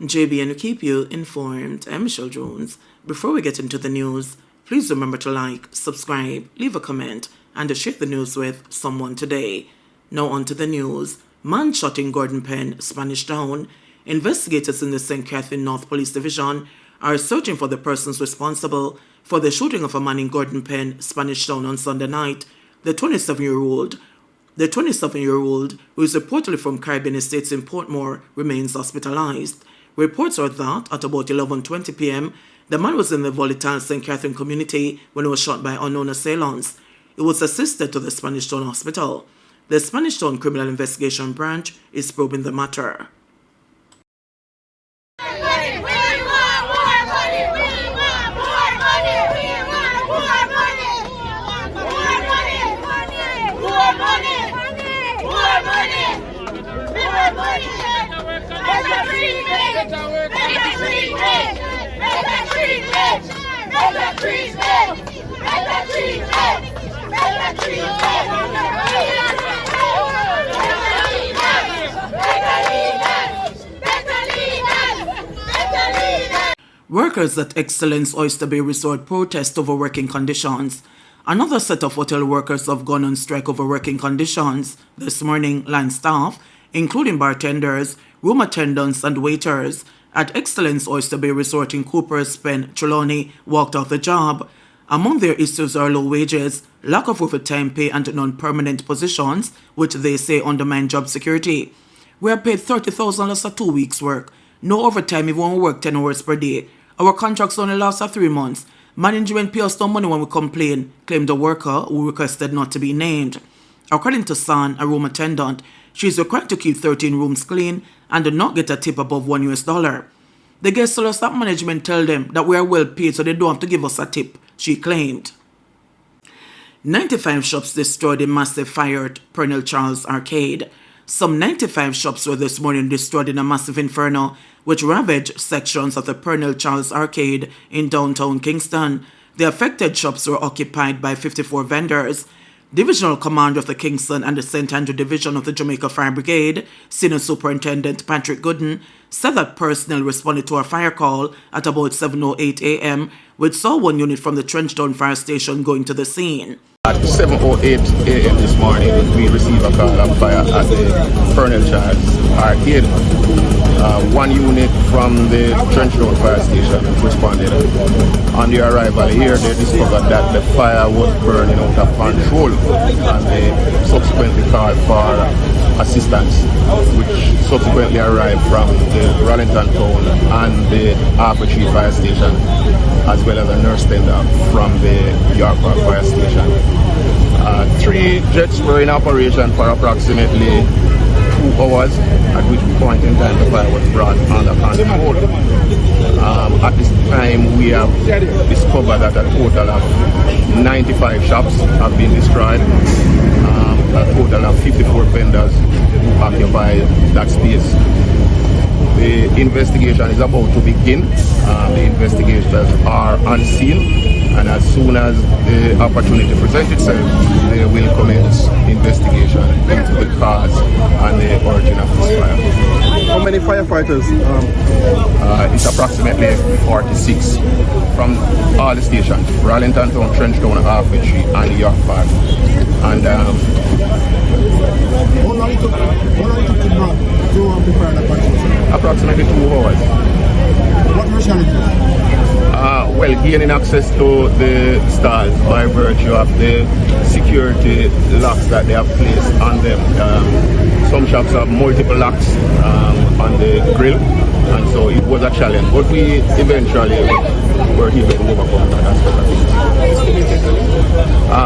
JBNN will keep you informed. I'm Michelle Jones. Before we get into the news, please remember to like, subscribe, leave a comment, and to share the news with someone today. Now on to the news. Man shot in Gordon Pen, Spanish Town. Investigators in the St. Catherine North Police Division are searching for the persons responsible for the shooting of a man in Gordon Pen, Spanish Town on Sunday night. The 27-year-old, who is reportedly from Caribbean Estates in Portmore, remains hospitalized. Reports are that at about 11:20 p.m., the man was in the volatile St. Catherine community when he was shot by unknown assailants. He was assisted to the Spanish Town Hospital. The Spanish Town Criminal Investigation Branch is probing the matter. Workers at Excellence Oyster Bay Resort protest over working conditions. Another set of hotel workers have gone on strike over working conditions. This morning, line staff, including bartenders, room attendants, and waiters at Excellence Oyster Bay Resort in Cooper's Pen, Trelawney, walked off the job. Among their issues are low wages, lack of overtime pay, and non-permanent positions, which they say undermine job security. We are paid $30,000 for 2 weeks' work. No overtime even when we work 10 hours per day. Our contracts only last for 3 months. Management pay us no money when we complain, claimed the worker who requested not to be named. According to San, a room attendant, she is required to keep 13 rooms clean and do not get a tip above $1. The guests tell us that management tell them that we are well paid so they don't have to give us a tip, she claimed. 95 shops destroyed in massive fire at Pernell Charles Arcade. Some 95 shops were this morning destroyed in a massive inferno which ravaged sections of the Pernell Charles Arcade in downtown Kingston. The affected shops were occupied by 54 vendors. Divisional Commander of the Kingston and the St. Andrew Division of the Jamaica Fire Brigade, Senior Superintendent Patrick Gooden, said that personnel responded to a fire call at about 7:08 a.m., which saw one unit from the Trenchtown Fire Station going to the scene. At 7:08 a.m. this morning, we received a call of fire at the Pernell Charles Arcade. One unit from the Trenchtown Fire Station responded. On their arrival here, they discovered that the fire was burning out of control, and they subsequently called for assistance, which subsequently arrived from the Rallington Town and the Harper Tree Fire Station, as well as a nurse tender from the York Park Fire Station. 3 jets were in operation for approximately 2 hours, at which point in time the fire was brought under control. At this time, we have discovered that a total of 95 shops have been destroyed. A total of 54 vendors who occupy that space. The investigation is about to begin. The investigators are on scene, and as soon as the opportunity presents itself, they will commence investigation into the cause and the origin of this fire. How many firefighters? It's approximately 46 from all the stations: Rallington Town, Trenchtown, Harper Tree, and York Park. And How long it took to prepare the fire? approximately 2 hours. What were challenges? Well, gaining access to the stalls by virtue of the security locks that they have placed on them. Some shops have multiple locks on the grill, and so it was a challenge, but we eventually were able to overcome that aspect of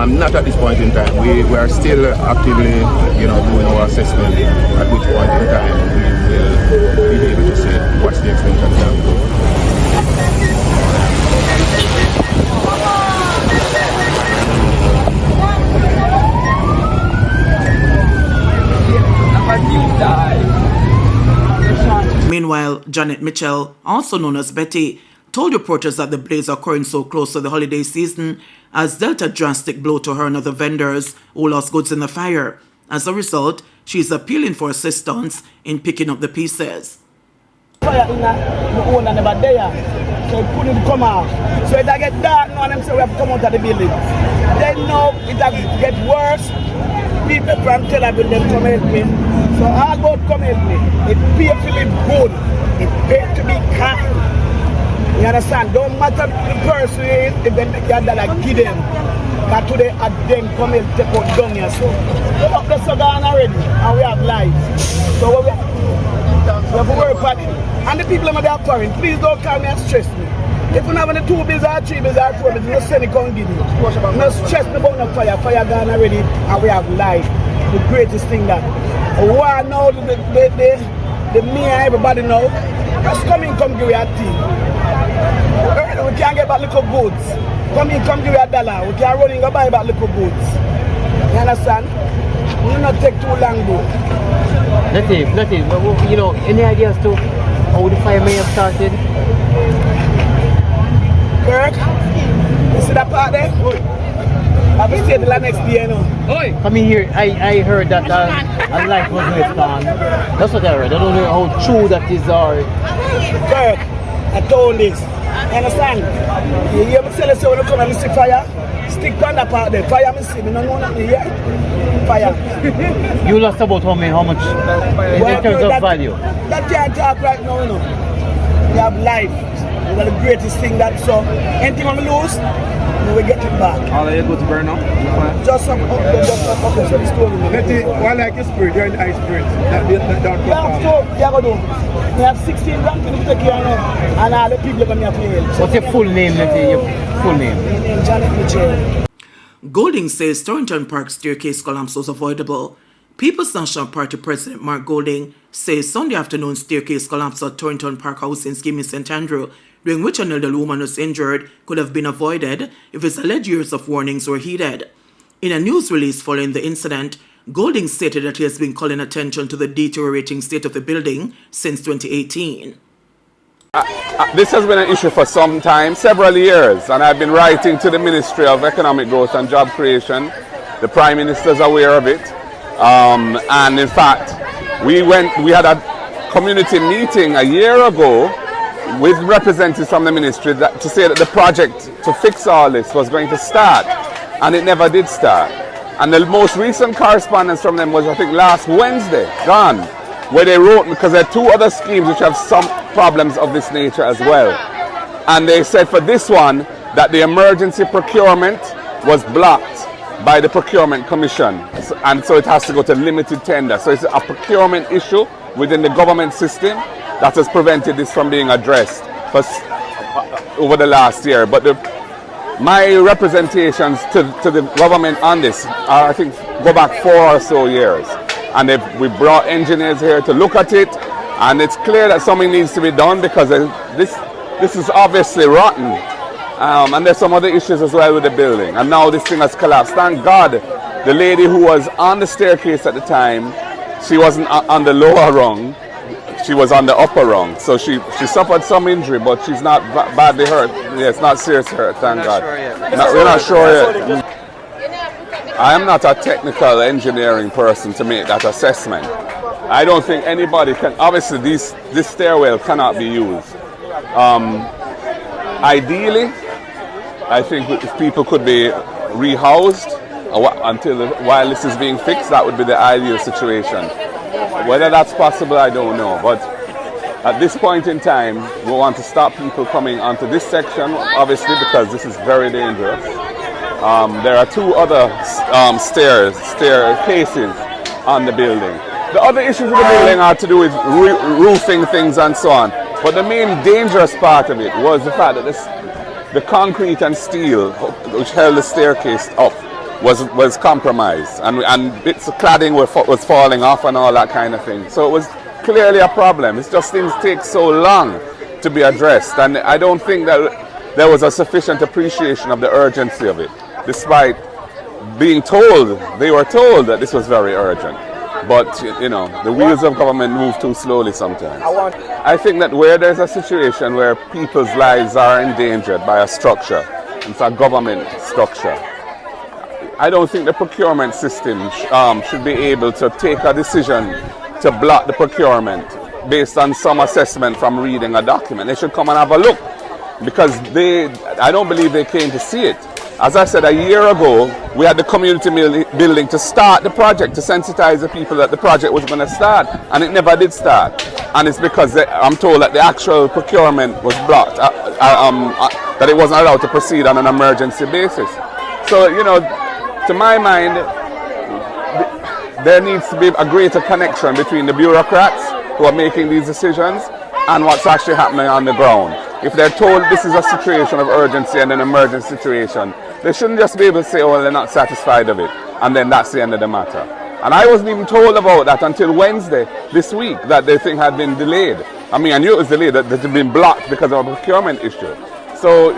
it. Not at this point in time. We are still actively, doing our assessment, at which point in time we will be able to say what's the extent of that. Meanwhile, Janet Mitchell, also known as Betty, told reporters that the blaze occurring so close to the holiday season has dealt a drastic blow to her and other vendors who lost goods in the fire. As a result, she is appealing for assistance in picking up the pieces. Fire in the owner never there. So he put it to come out. So it get dark now and them say we have to come out of the building. Then now it get worse. People from Tel Aviv them come help me. So all God come help me. It pay to be good. It pay to be kind. You understand? Don't matter the person is, if they make your dollar, give them. Because today at them come and take out down here. So we have the gone already and we have lives. So we have to work on it. And the people that are foreign, please don't call me and stress me. If you have any 2 bills or 3 bills or 4 bills, no send it come give me. No stress me about no fire. Fire gone already and we have life. The greatest thing that. Why now the me and everybody know. Just come in, come give me a tea. We can't get back little goods. Come in, come give me $1. We can't run in and buy back little goods. You understand? It will not take too long though. Nothing. You know, any ideas to how the fire may have started? Kirk, you see that part there? I will stay till the next day, you know. Come in here, I heard that a light was left on. That's what I heard. I don't know how true that is or... Kirk, I told this. You understand? You hear me tell you, so when you come and see fire, stick on that part there. Fire, me see, me don't know nothing here. Fire. You lost about how much in terms of value? That can't talk right now, you know. You have life. That's the greatest thing that, so anything I'm lose, we will get it back. All of you go to burn now? Just some up there, so the story. Why like your spirit? You're in high spirit. We have 16 ranks to take care of now. And all the people come here for help. What's your full name? Your full name? Janet Mitchell. Golding says Thon Park staircase collapse was avoidable. People's National Party President Mark Golding says Sunday afternoon staircase collapse at Thon Park House in Skimmy St. Andrew, during which an elderly woman was injured, could have been avoided if its alleged years of warnings were heeded. In a news release following the incident, Golding stated that he has been calling attention to the deteriorating state of the building since 2018. This has been an issue for some time, several years, and I've been writing to the Ministry of Economic Growth and Job Creation. The Prime Minister is aware of it. And in fact, we had a community meeting a year ago with representatives from the ministry to say that the project to fix all this was going to start, and it never did start. And the most recent correspondence from them was, I think, last Wednesday, where they wrote, because there are 2 other schemes which have some problems of this nature as well. And they said for this one that the emergency procurement was blocked by the Procurement Commission, and so it has to go to limited tender. So it's a procurement issue within the government system that has prevented this from being addressed over the last year. But my representations to the government on this are, I think, go back 4 or so years. And we brought engineers here to look at it, and it's clear that something needs to be done because this is obviously rotten. And there's some other issues as well with the building. And now this thing has collapsed. Thank God the lady who was on the staircase at the time, she wasn't on the lower rung, she was on the upper rung. So she suffered some injury, but she's not badly hurt. Yeah, it's not seriously hurt, thank God. We're not sure yet. I am not a technical engineering person to make that assessment. I don't think anybody can, obviously this stairwell cannot be used. Ideally, I think if people could be rehoused while this is being fixed, that would be the ideal situation. Whether that's possible, I don't know. But at this point in time, we want to stop people coming onto this section, obviously, because this is very dangerous. There are 2 other staircases on the building. The other issues with the building are to do with roofing things and so on. But the main dangerous part of it was the fact that the concrete and steel which held the staircase up was compromised, and bits of cladding was falling off and all that kind of thing. So it was clearly a problem. It's just things take so long to be addressed, and I don't think that there was a sufficient appreciation of the urgency of it, despite being told, they were told that this was very urgent. But, you know, the wheels of government move too slowly sometimes. I think that where there's a situation where people's lives are endangered by a structure, it's a government structure, I don't think the procurement system should be able to take a decision to block the procurement based on some assessment from reading a document. They should come and have a look, because I don't believe they came to see it. As I said, a year ago, we had the community building to start the project, to sensitize the people that the project was going to start, and it never did start. And it's because I'm told that the actual procurement was blocked, that it wasn't allowed to proceed on an emergency basis. So, you know, to my mind, there needs to be a greater connection between the bureaucrats who are making these decisions and what's actually happening on the ground. If they're told this is a situation of urgency and an emergency situation, they shouldn't just be able to say, oh, well, they're not satisfied of it, and then that's the end of the matter. And I wasn't even told about that until Wednesday this week, that the thing had been delayed. I mean, I knew it was delayed, that it had been blocked because of a procurement issue. So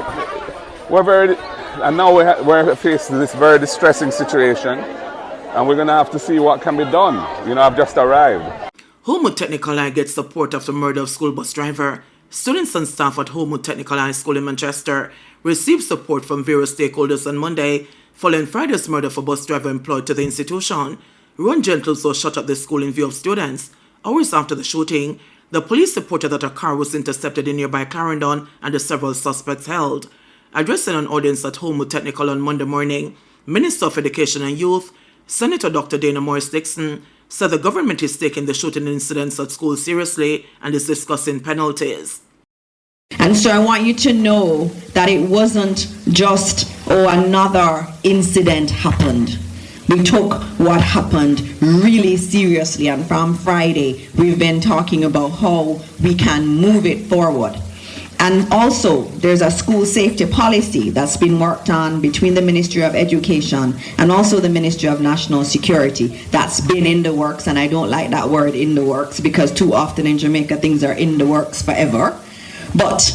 now we're facing this very distressing situation, and we're going to have to see what can be done. You know, I've just arrived. Homewood Technical High gets support after murder of school bus driver. Students and staff at Homewood Technical High School in Manchester received support from various stakeholders on Monday following Friday's murder of a bus driver employed to the institution. Ron Gentles was shot at the school in view of students. Hours after the shooting, the police reported that a car was intercepted in nearby Clarendon and the several suspects held. Addressing an audience at Homewood Technical on Monday morning, Minister of Education and Youth, Senator Dr. Dana Morris-Dixon, said the government is taking the shooting incidents at school seriously and is discussing penalties. And so I want you to know that it wasn't just, another incident happened. We took what happened really seriously, and from Friday we've been talking about how we can move it forward. And also, there's a school safety policy that's been worked on between the Ministry of Education and also the Ministry of National Security. That's been in the works, and I don't like that word, in the works, because too often in Jamaica things are in the works forever. But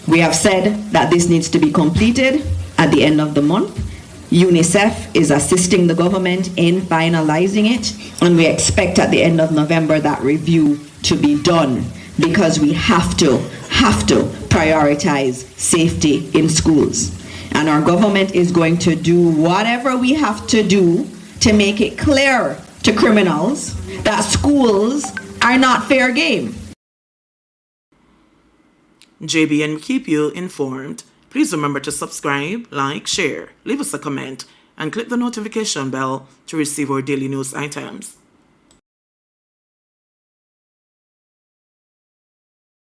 we have said that this needs to be completed at the end of the month. UNICEF is assisting the government in finalizing it, and we expect at the end of November that review to be done, because we have to prioritize safety in schools. And our government is going to do whatever we have to do to make it clear to criminals that schools are not fair game. JBN will keep you informed. Please remember to subscribe, like, share, leave us a comment, and click the notification bell to receive our daily news items.